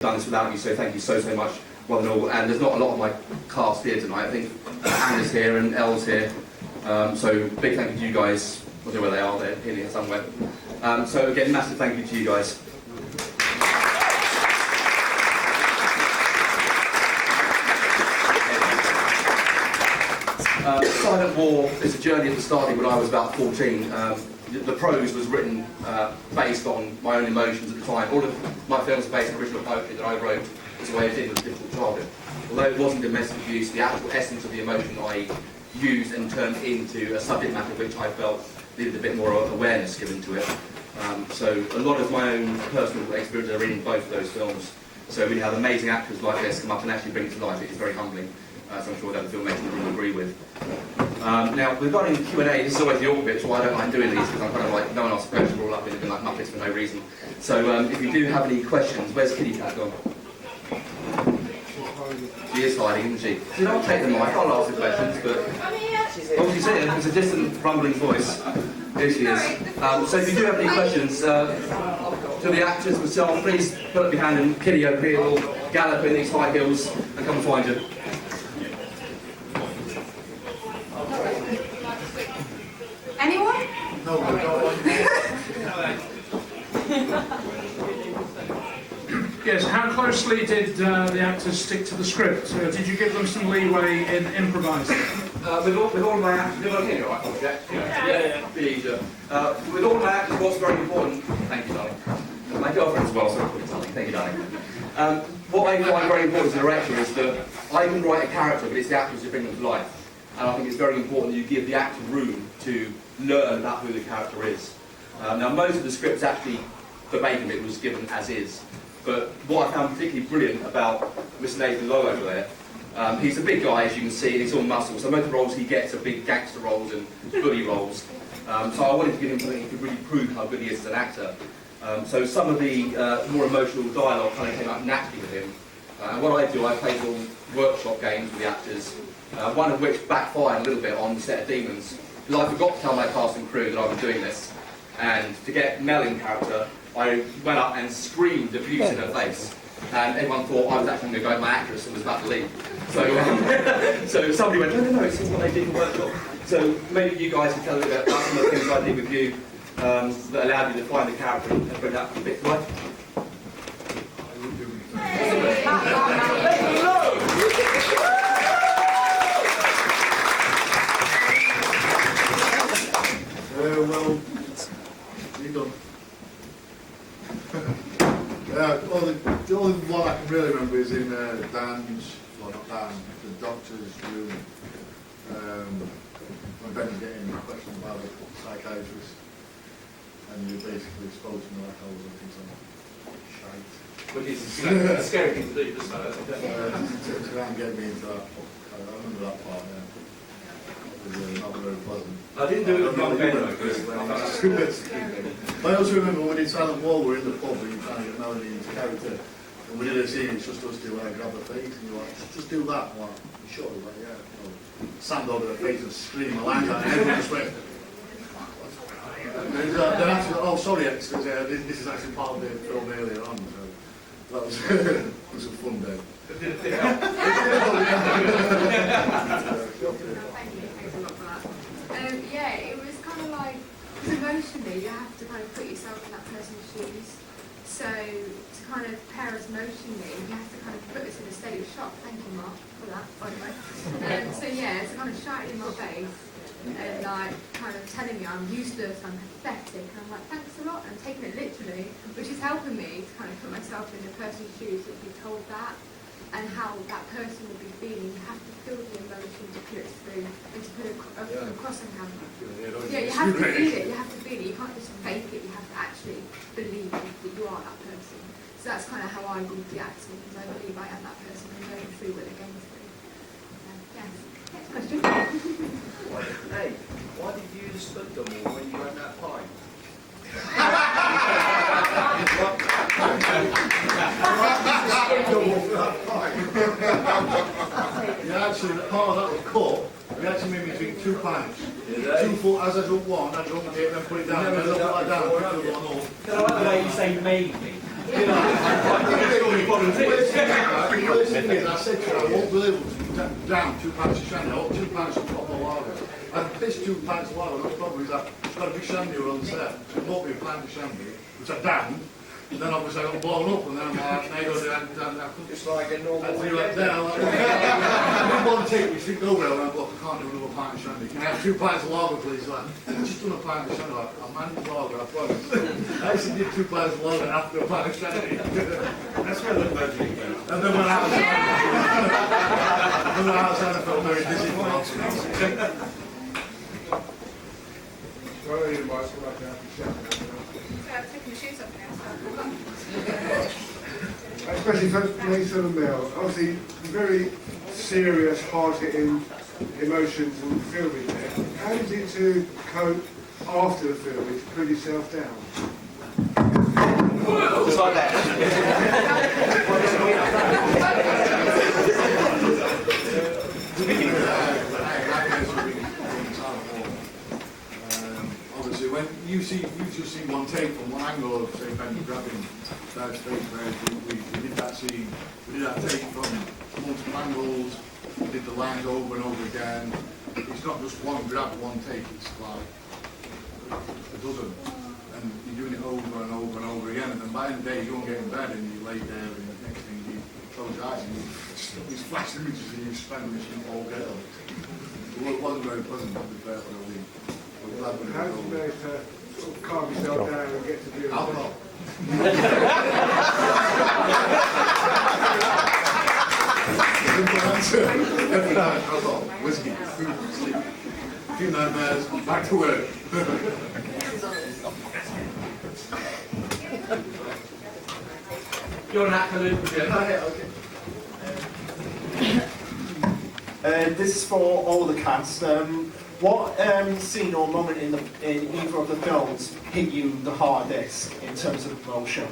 done this without you, so thank you so much, one and all. And there's not a lot of my cast here tonight. I think Anna's here and Elle's here. So big thank you to you guys. I don't know where they are, they're in here somewhere. So again, massive thank you to you guys. Silent War is a journey that started when I was about 14. The prose was written based on my own emotions at the time. All of my films are based on original poetry that I wrote as a way of dealing with difficult childhood. Although it wasn't domestic abuse, the actual essence of the emotion I used and turned into a subject matter which I felt needed a bit more awareness given to it. So a lot of my own personal experiences are in both of those films. So when you have amazing actors like this come up and actually bring it to life, it is very humbling. As I'm sure that the filmmakers will agree with. Now, regarding Q&A, this is always the awkward bit, so I don't mind doing these, because I'm kind of like, no one asks a question, we're all up in looking like Muppets for no reason. So if you do have any questions, where's Kitty Cat gone? She is hiding, isn't she? So I'll take the mic, I'll ask the questions, but... Oh, you see it? It's a distant, rumbling voice. Here she is. So if you do have any questions, to the actors themselves, please put up your hand, and Kitty over here will gallop in these high heels and come and find you. Anyone? No, Yes, how closely did the actors stick to the script? Did you give them some leeway in improvising? With all my actors, with all my actors, what's very important, thank you, darling. My girlfriend as well, so thank you, darling. What I find very important as a director is that I can write a character, but it's the actors who bring them to life. And I think it's very important that you give the actor room to learn about who the character is. Now, most of the scripts actually, verbatim, it was given as is. But what I found particularly brilliant about Mr. Nathan Lowe over there, he's a big guy, as you can see, and he's all muscle. So most of the roles he gets are big gangster roles and bully roles. So I wanted to give him something he could really prove how good he is as an actor. So some of the more emotional dialogue kind of came out naturally with him. And what I do, I play little workshop games with the actors, one of which backfired a little bit on the set of Demons, because I forgot to tell my cast and crew that I was doing this. And to get Mel in character, I went up and screamed abuse in her face. And everyone thought I was actually going to go at my actress and was about to leave. So, so somebody went, no, this is what they did in workshop. So maybe you guys can tell me about some of the things I did with you that allowed you to find the character and bring that a bit to life. well, you done. Well, the only one I can really remember is in Dan's, well not Dan, the doctor's room, when Ben's getting questions about a psychiatrist, and you basically exposed me like I was looking some shite. Which is a scary thing to do, just so To try and get me into that, I remember that part, yeah. It was not very pleasant. I didn't do it with young Ben though, I also remember when we did Silent War, we were in the pub and you were trying to get Melanie into character, and we did a scene, it's just us two, grab her face, and you're like, just do that. I'm like, you sure? He's like, yeah. Sand over her face and scream a line out, and everyone just went. Then actually, oh sorry, this is actually part of the film earlier on, so that was, it was a fun day. Yeah, it was kind of like, emotionally, you have to kind of put yourself in that person's shoes. So, to kind of pair us emotionally, you have to kind of put us in a state of shock. Thank you, Mark, for that, by the way. So yeah, it's kind of shouting in my face and like kind of telling me I'm useless, I'm pathetic, and I'm like, thanks a lot, and I'm taking it literally, which is helping me to kind of put myself in the person's shoes that be told that. And how that person would be feeling. You have to feel the emotion to put it through and to put it across on camera. Yeah, you have to feel it. You have to feel it. You can't just fake it. You have to actually believe that you are that person. So that's kind of how I do the acting, because I believe I am that person and going through what they're going through. Yes. Next question. Hey, why did you use stunt double when you went that pie? Yeah, actually, part of that was cut. We actually made me drink 2 pints. 2 full, as I drunk one, I drunk it, then put it down, and then put it down, and put the other one up. Can I like the way you say made me? You know, the worst thing is, I said to her, I won't be able to down 2 pints of shandy, I want 2 pints of proper lager. And this 2 pints of lager, that's probably that, it's got a big shandy on set, so it won't be a pint of shandy, which I downed. And then obviously I got blown up, and then I'm like, now you go down, Just like a normal I didn't want to take me, think over there, and I'm like, look, I can't do another pint of shandy. Can I have 2 pints of lager, please? Like, I've just done a pint of shandy, like, I'll manage lager, I promise. I actually did 2 pints of lager after a pint of shandy. That's where the magic goes. And then when outside, I felt very disappointed. Sorry, you boys, like that. I'm taking the shoes off now. Especially for Nathan and Mel, obviously very serious, hard-hitting emotions and filming there. How is it to cope after the filming to pull yourself down? Just like that. Obviously, when you just see one take from one angle of, say, Ben grabbing Dad's face, whereas we did that scene, we did that take from multiple angles, we did the lines over and over again. It's not just one grab, one take, it's like a dozen. And you're doing it over and over and over again, and then by the day you go and get in bed and you lay there, and the next thing you close your eyes and these flash images and you spend the machine all day on it. It wasn't very pleasant, to be fair, for a week. How did you manage to sort of calm yourself down and get to do it? Alcohol. Simple answer. Every night, alcohol, whiskey, food, sleep. A few nightmares, back to work. You're an actor, Luke. This is for all the cast. What scene or moment in either of the films hit you the hardest in terms of emotion?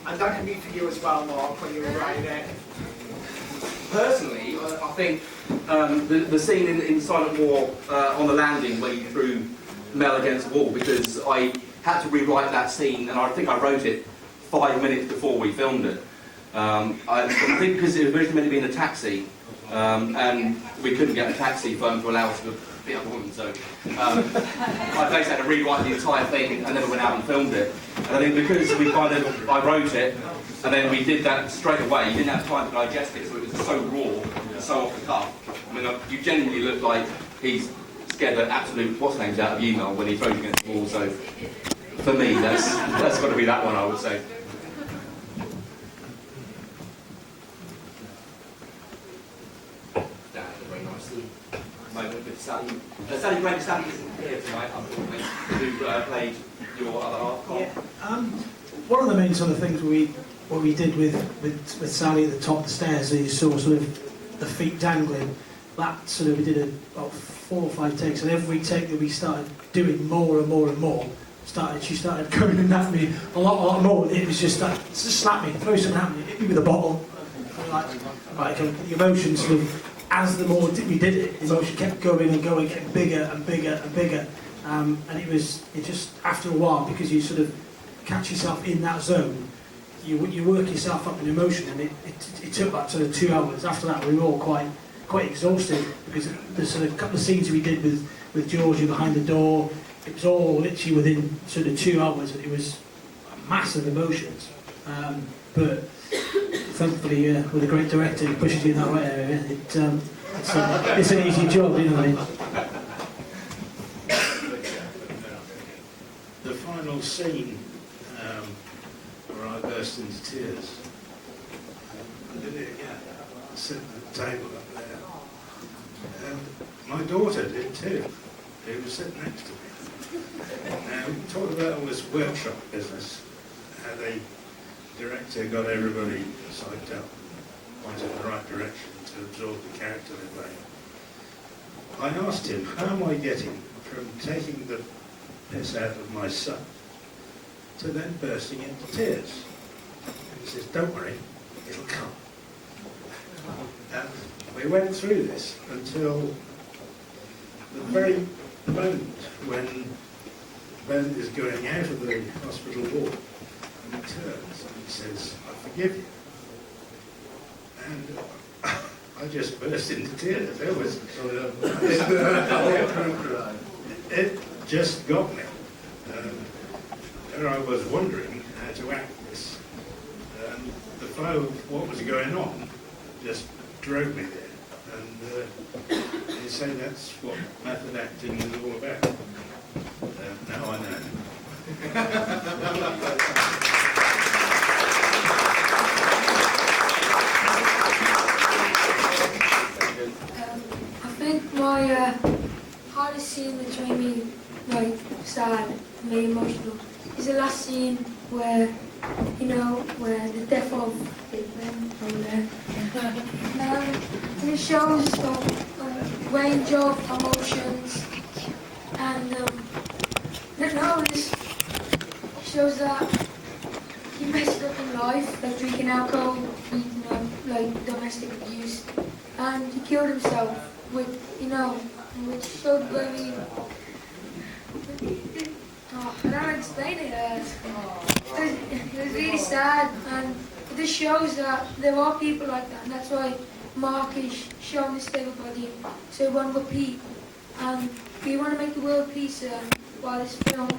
And that can be for you as well, Mark, when you were writing it. Personally, I think the scene in Silent War on the landing where you threw Mel against the wall, because I had to rewrite that scene, and I think I wrote it 5 minutes before we filmed it. I think because it was originally meant to be in a taxi, and we couldn't get a taxi firm to allow us to pick up a woman, so I basically had to rewrite the entire thing and never went out and filmed it. And I think because I wrote it, and then we did that straight away, you didn't have time to digest it, so it was so raw, so off the cuff. I mean, you genuinely look like he's scared the absolute what's-names out of you, Mel, when he throws you against the wall, so for me, that's got to be that one, I would say. Moment with Sally. Sally Graham, Sally isn't here tonight, unfortunately, who played your other half. Yeah. One of the main sort of things we did with Sally at the top of the stairs, so you saw sort of the feet dangling. That sort of, we did about 4 or 5 takes, and every take that we started doing more and more and more, she started coming in at me a lot more. It was just that, just slap me, throw something at me, hit me with a bottle. Like the emotions sort of, as the more we did it, the emotion kept going and going, getting bigger and bigger and bigger. And it just, after a while, because you sort of catch yourself in that zone, you work yourself up in emotion, and it took like sort of 2 hours. After that, we were all quite exhausted, because the sort of couple of scenes we did with Georgie behind the door, it was all literally within sort of 2 hours, and it was massive emotions. But thankfully, with a great director who pushes you in that right area, it's an easy job, you know what I mean? The final scene where I burst into tears. I did it again. I sat at the table up there. My daughter did too. Who was sitting next to me. Talk about all this workshop business. How the director got everybody psyched up, pointed in the right direction to absorb the character they're playing. I asked him, how am I getting from taking the piss out of my son to then bursting into tears? And he says, don't worry, it'll come. And we went through this until the very moment when Ben is going out of the hospital ward and he turns and he says, "I forgive you." And I just burst into tears. It just got me. There I was wondering how to act this. The flow of what was going on just drove me there. And they say that's what method acting is all about. Now I know. I think my hardest scene that made me like sad, made me emotional, is the last scene where, you know, where the death of Big Ben over there. And it shows a range of emotions, and this shows that he messed up in life, like drinking alcohol, eating like domestic abuse, and he killed himself with, which showed very. I don't know how to explain it. It was really sad, and it just shows that there are people like that, and that's why Mark is showing this to everybody, so it won't repeat. And we want to make the world peace by this film.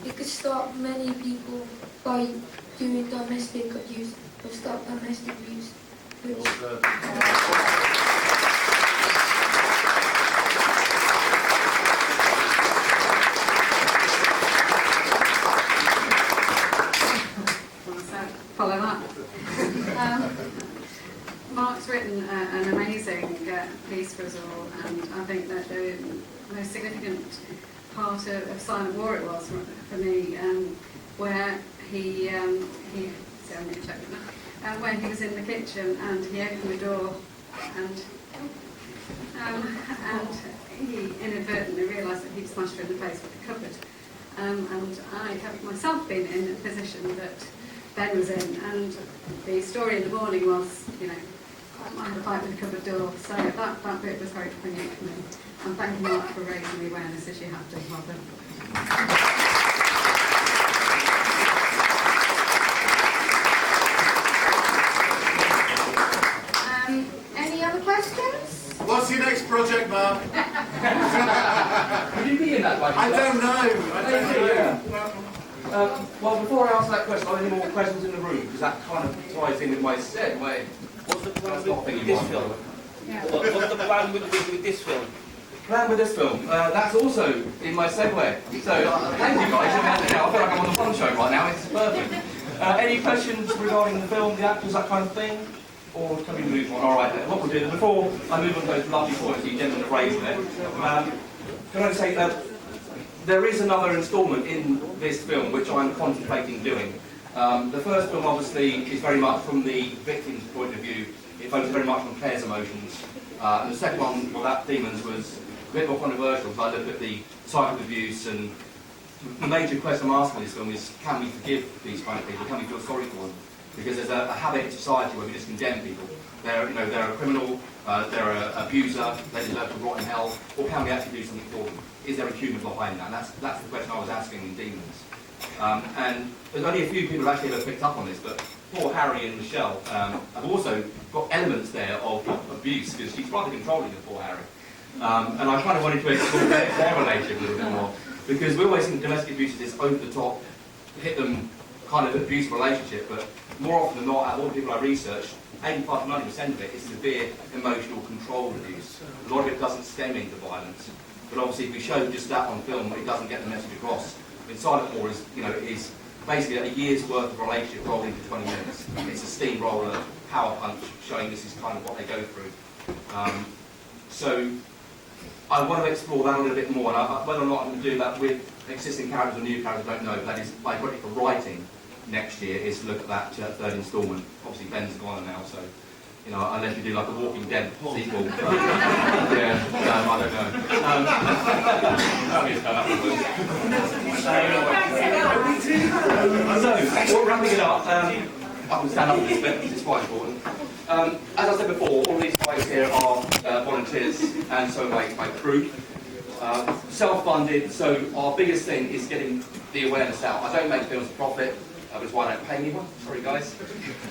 It could stop many people by doing domestic abuse, or stop domestic abuse. Follow that. Mark's written an amazing piece for us all, and I think that the most significant part of Silent War it was for me, where he see, I'm going to check it now, when he was in the kitchen and he opened the door and he inadvertently realised that he'd smashed her in the face with the cupboard. And I have myself been in a position that Ben was in, and the story in the morning was, I had a fight with the cupboard door, so that bit was very poignant for me. And thank you, Mark, for raising the awareness as you have done, Robin. Any other questions? What's your next project, Mark? Would you be in that budget? I don't know. Well, before I answer that question, are there any more questions in the room? Because that kind of ties in with my segue. What's the plan with this film? Yeah. What's the plan with this film? Plan with this film? That's also in my segue. So, thank you guys. I feel like I'm on the fun show right now. It's perfect. Any questions regarding the film, the actors, that kind of thing? Or can we move on? All right, what we'll do, before I move on to those lovely points you gentlemen have raised there, can I say that there is another instalment in this film which I'm contemplating doing. The first film, obviously, is very much from the victim's point of view. It focuses very much on Claire's emotions. And the second one, well, that Demons, was a bit more controversial, because I looked at the cycle of abuse, and the major question I'm asking in this film is, can we forgive these kind of people? Can we feel sorry for them? Because there's a habit in society where we just condemn people. They're a criminal, they're an abuser, they deserve to rot in hell, or can we actually do something for them? Is there a human behind that? And that's the question I was asking in Demons. And there's only a few people who actually ever picked up on this, but poor Harry and Michelle have also got elements there of abuse, because she's rather controlling of poor Harry. And I kind of wanted to explore their relationship a little bit more, because we always think domestic abuse is this over-the-top, hit them kind of abusive relationship, but more often than not, out of all the people I researched, 85 to 90% of it is severe emotional control abuse. A lot of it doesn't stem into violence, but obviously if we show just that on film, it doesn't get the message across. In Silent War is, is basically a year's worth of relationship rolled into 20 minutes. It's a steamroller, power punch, showing this is kind of what they go through. So I want to explore that a little bit more, and whether or not I'm going to do that with existing characters or new characters, I don't know. That is, I've got it for writing next year, is to look at that third instalment. Obviously Ben's gone now, so unless you do like a Walking Dead sequel. Yeah, I don't know. So, wrapping it up, I can stand up for this bit because it's quite important. As I said before, all these guys here are volunteers, and so my crew. Self-funded, so our biggest thing is getting the awareness out. I don't make films for profit. which is why I don't pay anyone, sorry guys.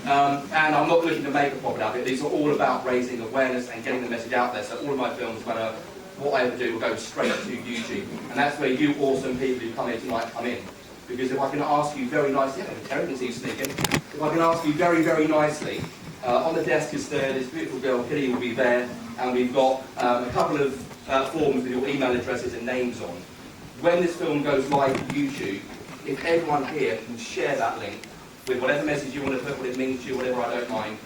And I'm not looking to make a profit out of it. These are all about raising awareness and getting the message out there. So all of my films, no matter what I ever do, will go straight to YouTube. And that's where you awesome people who come here tonight come in. Because if I can ask you very nicely, Terry can see you sneaking. If I can ask you very, very nicely, on the desk is there, this beautiful girl, Kitty, will be there, and we've got a couple of forms with your email addresses and names on. When this film goes live to YouTube, if everyone here can share that link with whatever message you want to put, what it means to you, whatever, I don't mind,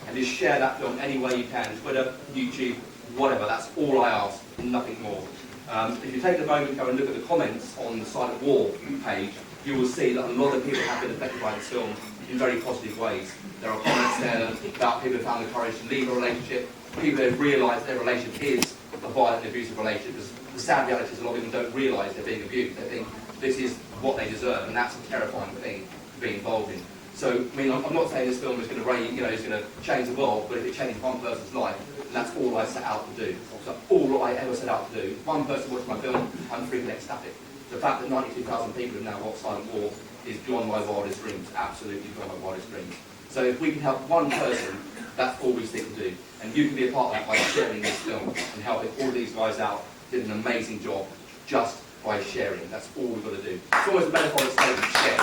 and just share that film any way you can, Twitter, YouTube, whatever, that's all I ask, nothing more. If you take a moment to go and look at the comments on the Silent War page, you will see that a lot of people have been affected by this film in very positive ways. There are comments there about people who found the courage to leave a relationship, people who have realised their relationship is a violent and abusive relationship. Because the sad reality is a lot of people don't realise they're being abused. They think this is what they deserve, and that's a terrifying thing to be involved in. So, I mean, I'm not saying this film is going to is going to change the world, but if it changes one person's life, that's all I set out to do. So all I ever set out to do. If one person watches my film, I'm freaking ecstatic. The fact that 92,000 people have now watched Silent War is beyond my wildest dreams, absolutely beyond my wildest dreams. So if we can help one person, that's all we seek to do. And you can be a part of that by sharing this film and helping all these guys out. Did an amazing job just by sharing. That's all we've got to do. It's almost a metaphorical statement, share.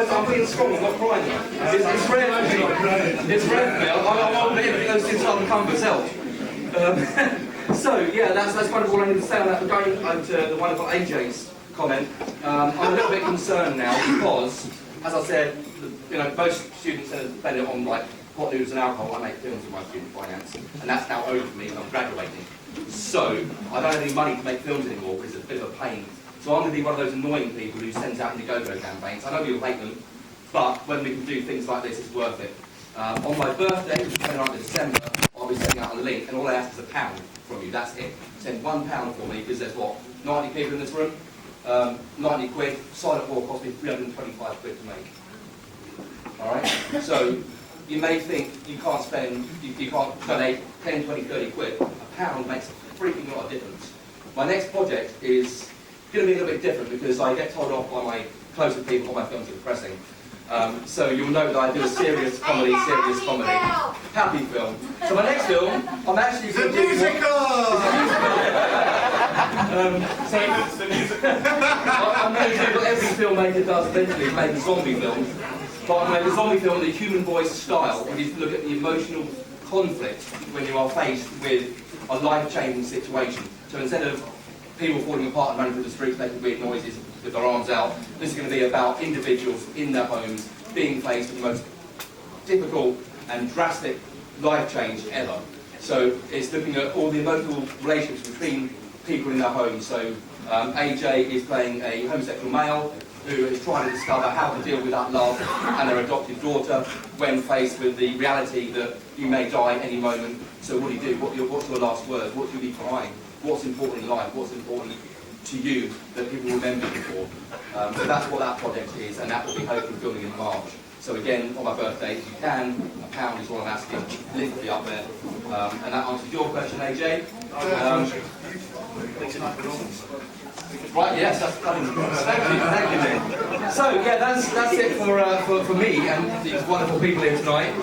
I'm being strong, I'm not crying. It's rare for me. It's rare for me. I won't be able to get those things out of the comfort self. So, yeah, that's kind of all I need to say on that. Going to the wonderful AJ's comment, I'm a little bit concerned now because, as I said, most students are dependent on like hot noodles and alcohol. I make films with my student finance, and that's now over for me and I'm graduating. So, I don't have any money to make films anymore because it's a bit of a pain. So I'm going to be one of those annoying people who sends out Indiegogo campaigns. I know you'll hate them, but when we can do things like this, it's worth it. On my birthday, which is 29th of December, I'll be sending out a link, and all I ask is £1 from you, that's it. Send £1 for me, because there's what, 90 people in this room? 90 quid, Silent War cost me 325 quid to make. Alright? So, you may think you can't spend, you can't donate 10, 20, 30 quid. £1 makes a freaking lot of difference. My next project is going to be a little bit different because I get told off by my closer people all my films are depressing. So you'll note that I do a serious comedy, happy film. So my next film, I'm actually going to do... It's a musical! I'm going to do what every filmmaker does eventually, make a zombie film. But I'm going to make a zombie film in the human voice style, which is to look at the emotional conflict when you are faced with a life-changing situation. So instead of people falling apart and running through the streets making weird noises with their arms out, this is going to be about individuals in their homes being faced with the most difficult and drastic life change ever. So it's looking at all the emotional relationships between people in their homes. So AJ is playing a homosexual male who is trying to discover how to deal with that love and their adopted daughter when faced with the reality that you may die any moment. So what do you do? What's your last word? What do you leave behind? What's important in life? What's important to you that people remember you for? So that's what that project is, and that will be hopefully filming in March. So again, on my birthday, if you can, £1 is what I'm asking. Link will be up there. And that answers your question, AJ. Right, yes, that's coming. Thank you, Nick. So, yeah, that's it for me and these wonderful people here tonight.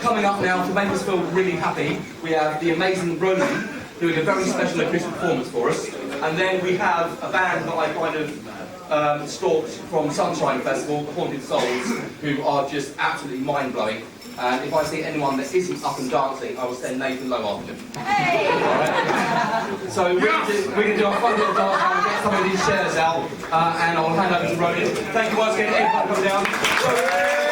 Coming up now, to make us feel really happy, we have the amazing Ronan doing a very special acoustic performance for us. And then we have a band that I kind of stalked from Sunshine Festival, the Haunted Souls, who are just absolutely mind-blowing. And if I see anyone that isn't up and dancing, I will send Nathan Lowe after him. Hey! Right? So we can do a fun little dance now and get some of these chairs out, and I'll hand over to Ronan. Thank you once again, everyone, come down.